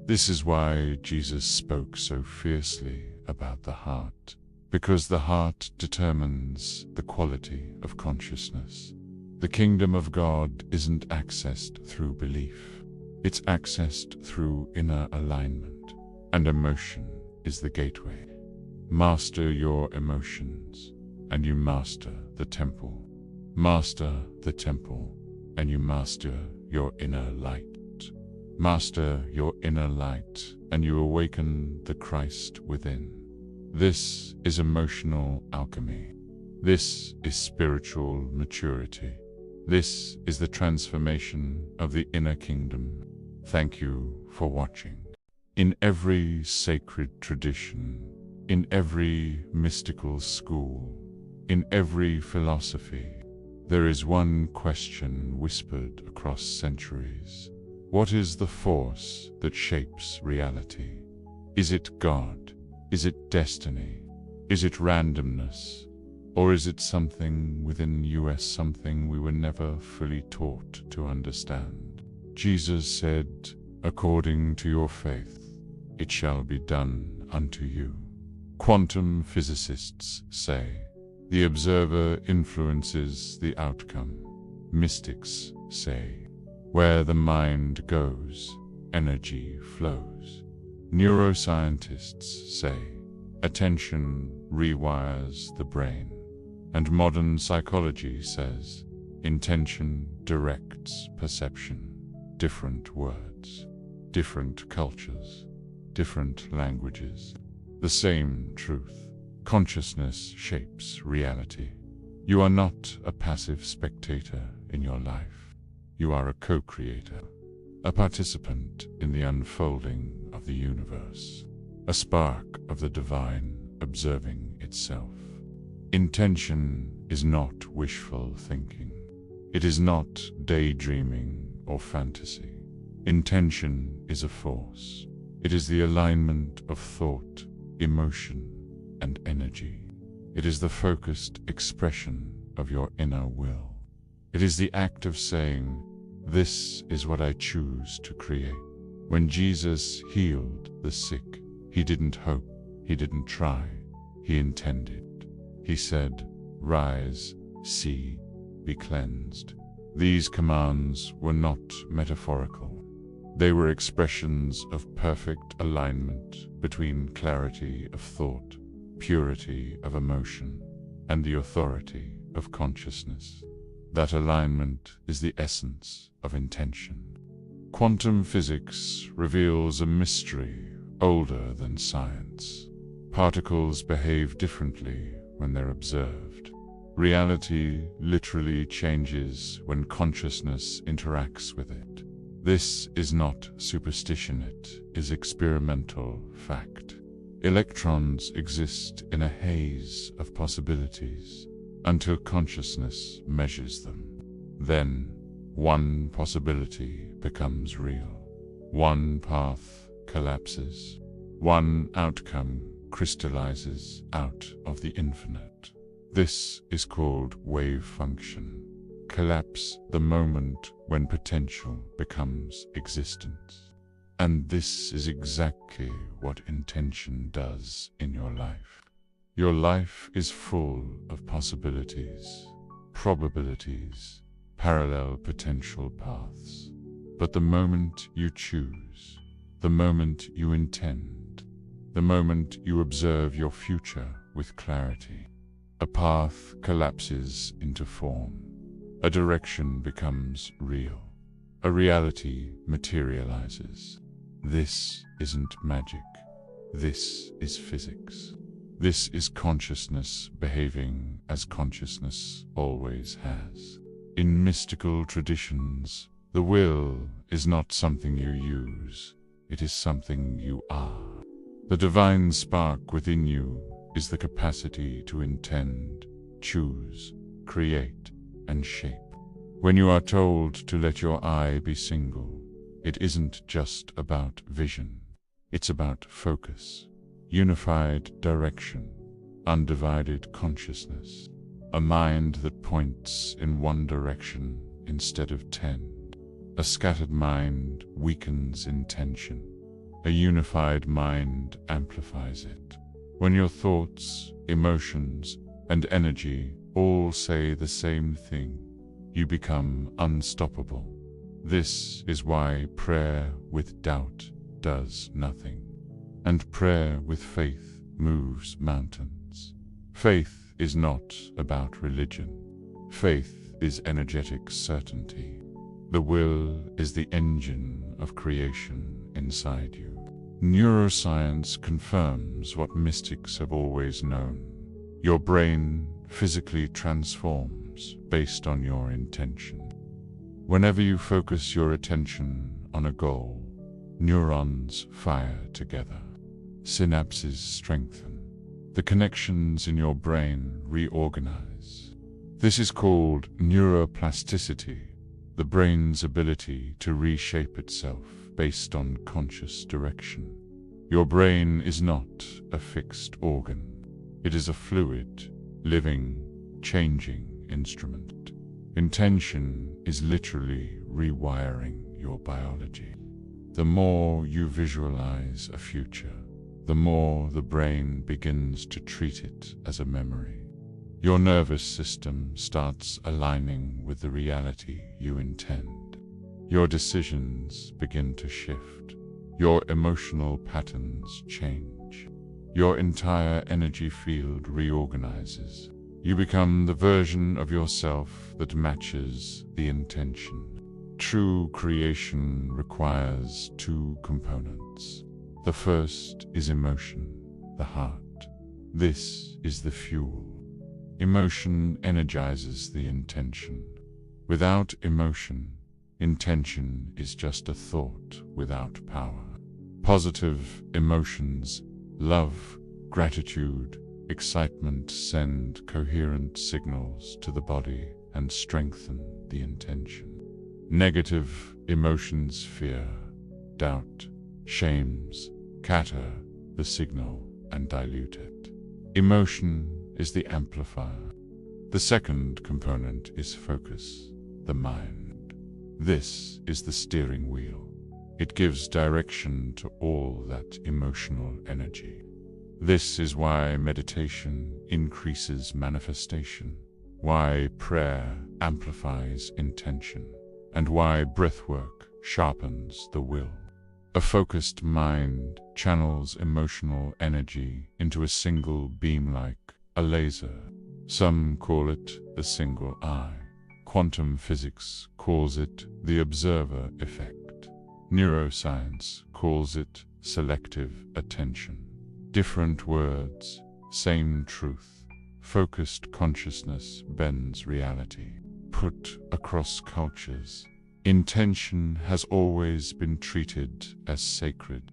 This is why Jesus spoke so fiercely about the heart, because the heart determines the quality of consciousness. The kingdom of God isn't accessed through belief. It's accessed through inner alignment, and emotion is the gateway. Master your emotions, and you master the temple. Master the temple, and you master your inner light. Master your inner light, and you awaken the Christ within. This is emotional alchemy. This is spiritual maturity. This is the transformation of the inner kingdom. Thank you for watching. In every sacred tradition, in every mystical school, in every philosophy, there is one question whispered across centuries. What is the force that shapes reality? Is it God? Is it destiny? Is it randomness? Or is it something within us, something we were never fully taught to understand? Jesus said, "According to your faith, it shall be done unto you." Quantum physicists say, the observer influences the outcome. Mystics say, where the mind goes, energy flows. Neuroscientists say, attention rewires the brain. And modern psychology says, intention directs perception. Different words, different cultures, different languages. The same truth. Consciousness shapes reality. You are not a passive spectator in your life. You are a co-creator, a participant in the unfolding of the universe, a spark of the divine observing itself. Intention is not wishful thinking. It is not daydreaming or fantasy. Intention is a force. It is the alignment of thought, emotion, and energy. It is the focused expression of your inner will. It is the act of saying, "This is what I choose to create." When Jesus healed the sick, he didn't hope, he didn't try, he intended. He said, "Rise, see, be cleansed." These commands were not metaphorical. They were expressions of perfect alignment between clarity of thought, purity of emotion, and the authority of consciousness. That alignment is the essence of intention. Quantum physics reveals a mystery older than science. Particles behave differently when they're observed. Reality literally changes when consciousness interacts with it. This is not superstition, it is experimental fact. Electrons exist in a haze of possibilities until consciousness measures them. Then, one possibility becomes real. One path collapses. One outcome crystallizes out of the infinite. This is called wave function. Collapse the moment when potential becomes existence. And this is exactly what intention does in your life. Your life is full of possibilities, probabilities, parallel potential paths. But the moment you choose, the moment you intend, the moment you observe your future with clarity, a path collapses into form. A direction becomes real. A reality materializes. This isn't magic. This is physics. This is consciousness behaving as consciousness always has. In mystical traditions, the will is not something you use. It is something you are. The divine spark within you is the capacity to intend, choose, create, and shape. When you are told to let your eye be single, it isn't just about vision. It's about focus, unified direction, undivided consciousness, a mind that points in one direction instead of 10. A scattered mind weakens intention. A unified mind amplifies it. When your thoughts, emotions, and energy all say the same thing, you become unstoppable. This is why prayer with doubt does nothing, and prayer with faith moves mountains. Faith is not about religion. Faith is energetic certainty. The will is the engine of creation inside you. Neuroscience confirms what mystics have always known. Your brain physically transforms based on your intention. Whenever you focus your attention on a goal, neurons fire together. Synapses strengthen. The connections in your brain reorganize. This is called neuroplasticity, the brain's ability to reshape itself based on conscious direction. Your brain is not a fixed organ. It is a fluid, living, changing instrument. Intention is literally rewiring your biology. The more you visualize a future, the more the brain begins to treat it as a memory. Your nervous system starts aligning with the reality you intend. Your decisions begin to shift. Your emotional patterns change. Your entire energy field reorganizes. You become the version of yourself that matches the intention. True creation requires two components. The first is emotion, the heart. This is the fuel. Emotion energizes the intention. Without emotion, intention is just a thought without power. Positive emotions, love, gratitude, excitement send coherent signals to the body and strengthen the intention. Negative emotions, fear, doubt, shames, scatter the signal and dilute it. Emotion is the amplifier. The second component is focus, the mind. This is the steering wheel. It gives direction to all that emotional energy. This is why meditation increases manifestation, why prayer amplifies intention, and why breathwork sharpens the will. A focused mind channels emotional energy into a single beam like a laser. Some call it the single eye. Quantum physics calls it the observer effect. Neuroscience calls it selective attention. Different words, same truth. Focused consciousness bends reality. Put across cultures, intention has always been treated as sacred.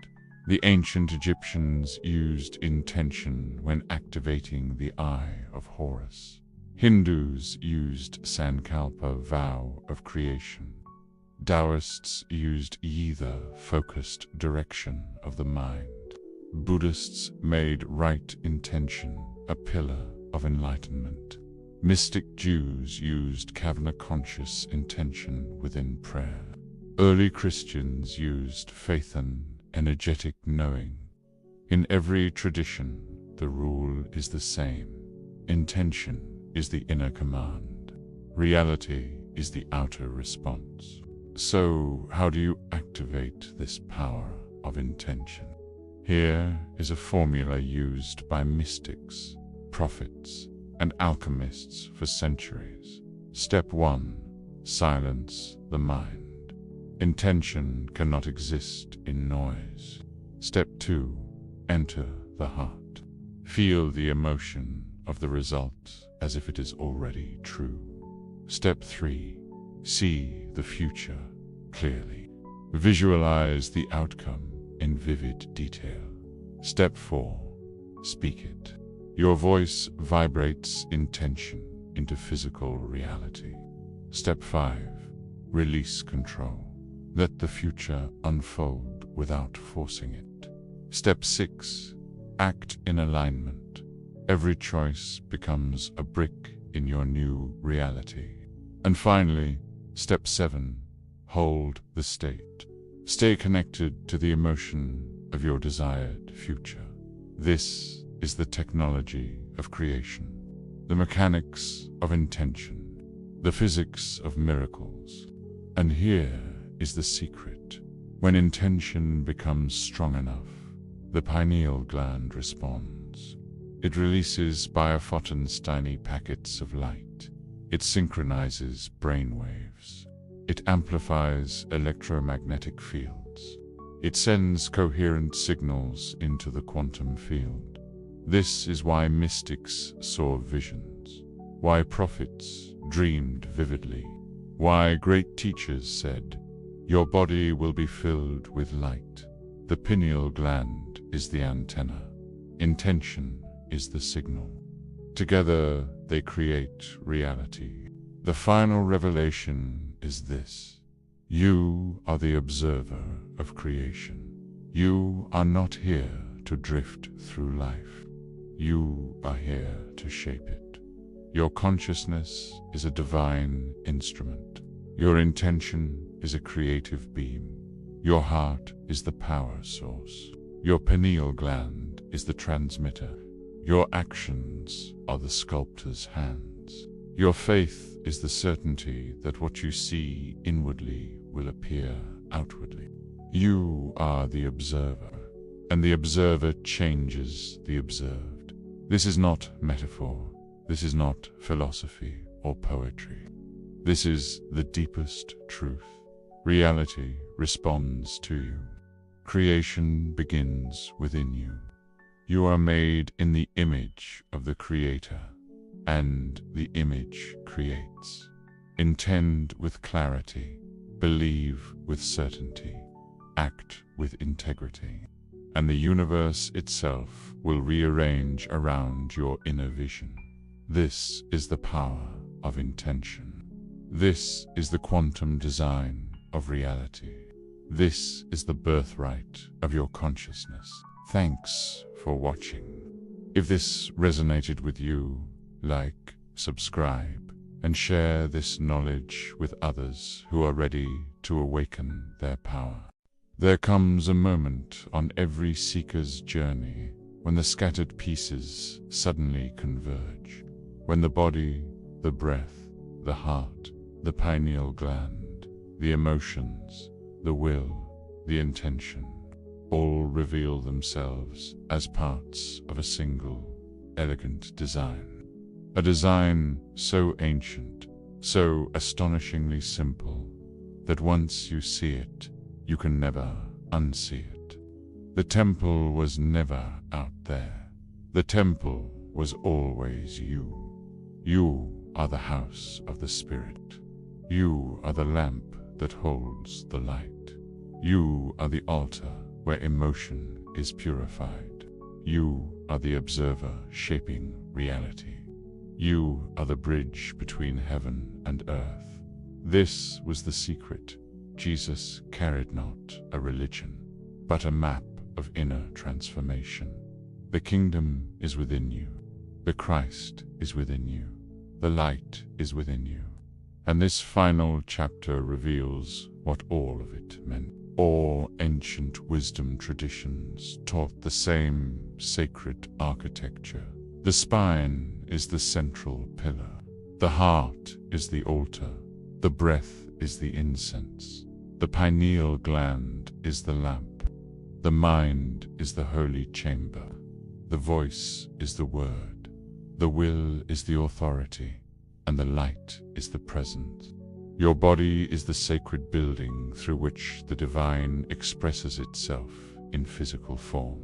The ancient Egyptians used intention when activating the Eye of Horus. Hindus used Sankalpa, vow of creation. Taoists used Yida, focused direction of the mind. Buddhists made right intention a pillar of enlightenment. Mystic Jews used kavana, conscious intention within prayer. Early Christians used faithen, energetic knowing. In every tradition, the rule is the same. Intention is the inner command. Reality is the outer response. So, how do you activate this power of intention? Here is a formula used by mystics, prophets, and alchemists for centuries. Step 1. Silence the mind. Intention cannot exist in noise. Step 2. Enter the heart. Feel the emotion of the result as if it is already true. Step 3. See the future clearly. Visualize the outcome in vivid detail. Step 4. Speak it. Your voice vibrates intention into physical reality. Step 5. Release control. Let the future unfold without forcing it. Step 6. Act in alignment. Every choice becomes a brick in your new reality. And finally, step 7, hold the state. Stay connected to the emotion of your desired future. This is the technology of creation, the mechanics of intention, the physics of miracles. And here is the secret. When intention becomes strong enough, the pineal gland responds. It releases biophotons, tiny packets of light. It synchronizes brain waves. It amplifies electromagnetic fields. It sends coherent signals into the quantum field. This is why mystics saw visions, why prophets dreamed vividly, why great teachers said, "Your body will be filled with light." The pineal gland is the antenna. Intention is the signal. Together they create reality. The final revelation is this: you are the observer of creation. You are not here to drift through life. You are here to shape it. Your consciousness is a divine instrument. Your intention is a creative beam. Your heart is the power source. Your pineal gland is the transmitter. Your actions are the sculptor's hands. Your faith is the certainty that what you see inwardly will appear outwardly. You are the observer, and the observer changes the observed. This is not metaphor. This is not philosophy or poetry. This is the deepest truth. Reality responds to you. Creation begins within you. You are made in the image of the Creator, and the image creates. Intend with clarity, believe with certainty, act with integrity, and the universe itself will rearrange around your inner vision. This is the power of intention. This is the quantum design of reality. This is the birthright of your consciousness. Thanks for watching. If this resonated with you, like, subscribe, and share this knowledge with others who are ready to awaken their power. There comes a moment on every seeker's journey when the scattered pieces suddenly converge, when the body, the breath, the heart, the pineal gland, the emotions, the will, the intention, all reveal themselves as parts of a single, elegant design. A design so ancient, so astonishingly simple, that once you see it, you can never unsee it. The temple was never out there. The temple was always you. You are the house of the Spirit. You are the lamp that holds the light. You are the altar where emotion is purified. You are the observer shaping reality. You are the bridge between heaven and earth. This was the secret. Jesus carried not a religion, but a map of inner transformation. The kingdom is within you. The Christ is within you. The light is within you. And this final chapter reveals what all of it meant. All ancient wisdom traditions taught the same sacred architecture. The spine is the central pillar. The heart is the altar. The breath is the incense. The pineal gland is the lamp. The mind is the holy chamber. The voice is the word. The will is the authority. And the light is the presence. Your body is the sacred building through which the divine expresses itself in physical form.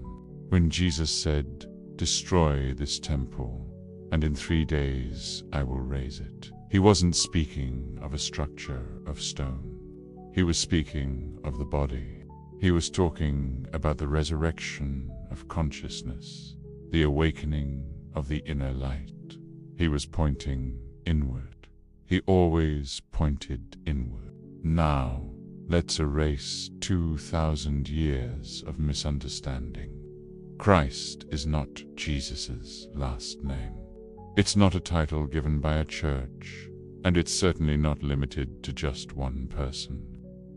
When Jesus said, "Destroy this temple, and in 3 days I will raise it," he wasn't speaking of a structure of stone. He was speaking of the body. He was talking about the resurrection of consciousness, the awakening of the inner light. He was pointing inward. He always pointed inward. Now, let's erase 2,000 years of misunderstanding. Christ is not Jesus's last name. It's not a title given by a church, and it's certainly not limited to just one person.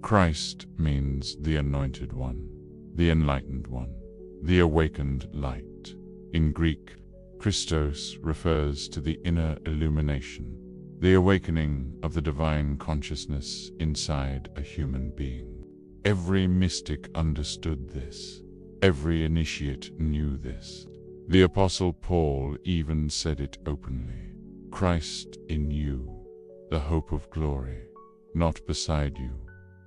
Christ means the Anointed One, the Enlightened One, the Awakened Light. In Greek, Christos refers to the inner illumination, the awakening of the divine consciousness inside a human being. Every mystic understood this. Every initiate knew this. The Apostle Paul even said it openly. Christ in you, the hope of glory, not beside you,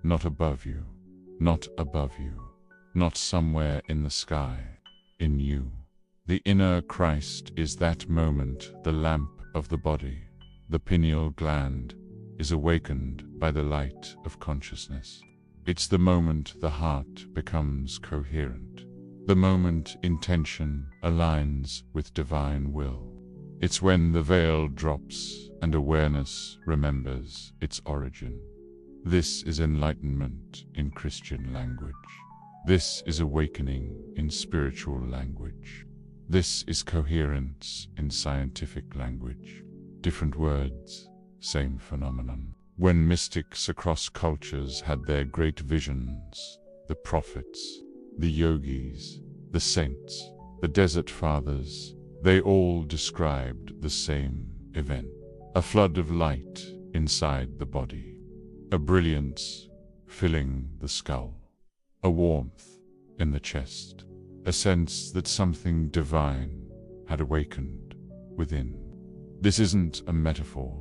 not above you, not above you, not somewhere in the sky, in you. The inner Christ is that moment the lamp of the body, the pineal gland, is awakened by the light of consciousness. It's the moment the heart becomes coherent, the moment intention aligns with divine will. It's when the veil drops and awareness remembers its origin. This is enlightenment in Christian language. This is awakening in spiritual language. This is coherence in scientific language. Different words, same phenomenon. When mystics across cultures had their great visions, the prophets, the yogis, the saints, the desert fathers, they all described the same event. A flood of light inside the body, a brilliance filling the skull, a warmth in the chest, a sense that something divine had awakened within. This isn't a metaphor,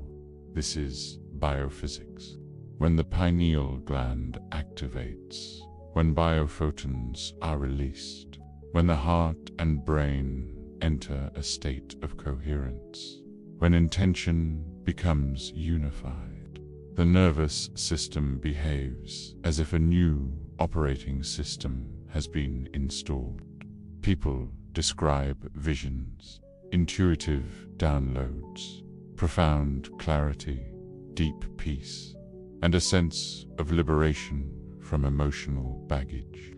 this is biophysics. When the pineal gland activates, when biophotons are released, when the heart and brain enter a state of coherence, when intention becomes unified, the nervous system behaves as if a new operating system has been installed. People describe visions, intuitive downloads, profound clarity, deep peace, and a sense of liberation from emotional baggage.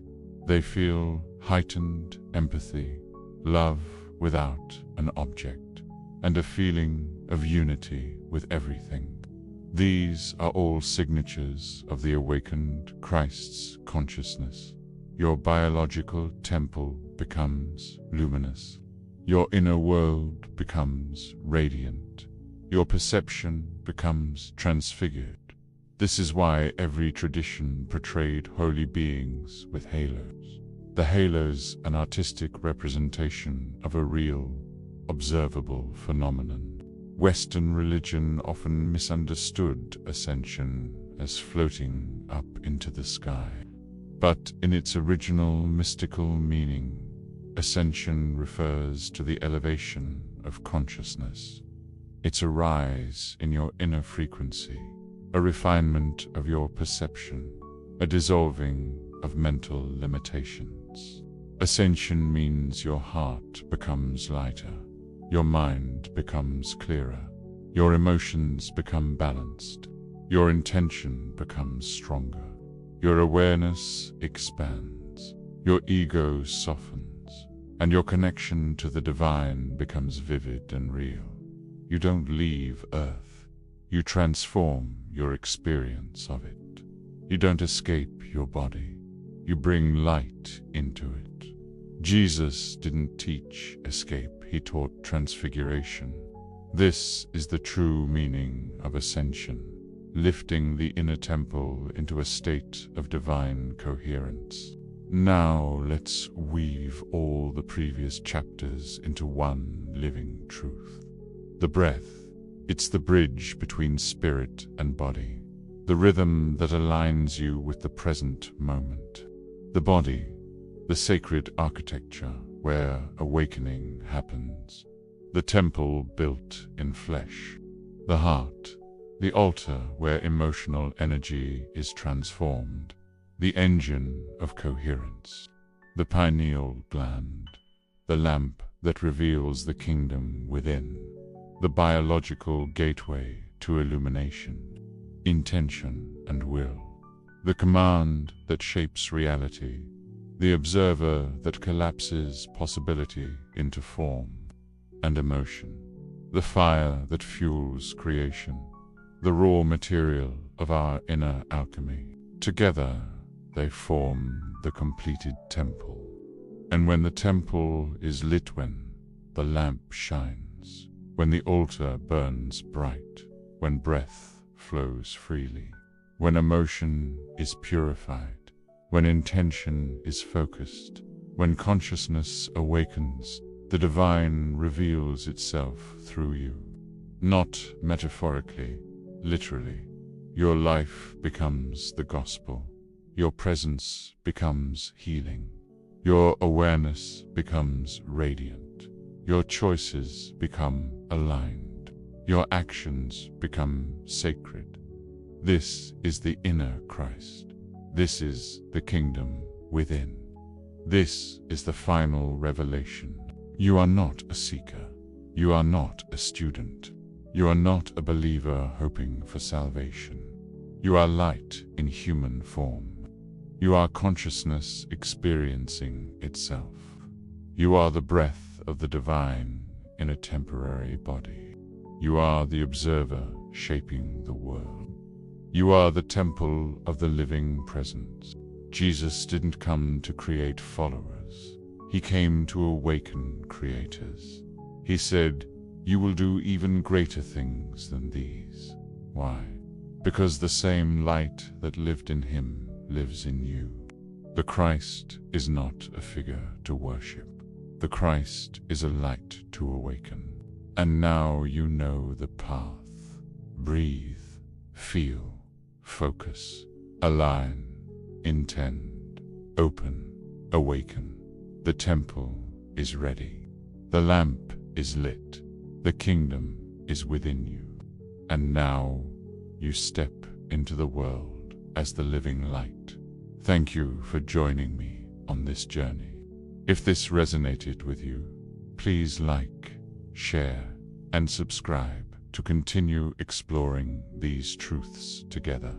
They feel heightened empathy, love without an object, and a feeling of unity with everything. These are all signatures of the awakened Christ's consciousness. Your biological temple becomes luminous. Your inner world becomes radiant. Your perception becomes transfigured. This is why every tradition portrayed holy beings with halos. The halo's an artistic representation of a real, observable phenomenon. Western religion often misunderstood ascension as floating up into the sky. But in its original mystical meaning, ascension refers to the elevation of consciousness. It's a rise in your inner frequency, a refinement of your perception, a dissolving of mental limitations. Ascension means your heart becomes lighter, your mind becomes clearer, your emotions become balanced, your intention becomes stronger, your awareness expands, your ego softens, and your connection to the divine becomes vivid and real. You don't leave Earth, you transform your experience of it. You don't escape your body, you bring light into it. Jesus didn't teach escape, he taught transfiguration. This is the true meaning of ascension, lifting the inner temple into a state of divine coherence. Now let's weave all the previous chapters into one living truth. The breath, it's the bridge between spirit and body, the rhythm that aligns you with the present moment. The body, the sacred architecture where awakening happens, the temple built in flesh. The heart, the altar where emotional energy is transformed, the engine of coherence. The pineal gland, the lamp that reveals the kingdom within, the biological gateway to illumination, intention and will, the command that shapes reality, the observer that collapses possibility into form and emotion, the fire that fuels creation, the raw material of our inner alchemy. Together, they form the completed temple. And when the temple is lit, when the lamp shines, when the altar burns bright, when breath flows freely, when emotion is purified, when intention is focused, when consciousness awakens, the divine reveals itself through you. Not metaphorically, literally. Your life becomes the gospel. Your presence becomes healing. Your awareness becomes radiant. Your choices become aligned. Your actions become sacred. This is the inner Christ. This is the kingdom within. This is the final revelation. You are not a seeker. You are not a student. You are not a believer hoping for salvation. You are light in human form. You are consciousness experiencing itself. You are the breath of the divine in a temporary body. You are the observer shaping the world. You are the temple of the living presence. Jesus didn't come to create followers. He came to awaken creators. He said, "You will do even greater things than these." Why? Because the same light that lived in him lives in you. The Christ is not a figure to worship. The Christ is a light to awaken. And now you know the path. Breathe, feel, focus, align, intend, open, awaken. The temple is ready. The lamp is lit. The kingdom is within you. And now you step into the world as the living light. Thank you for joining me on this journey. If this resonated with you, please like, share, and subscribe to continue exploring these truths together.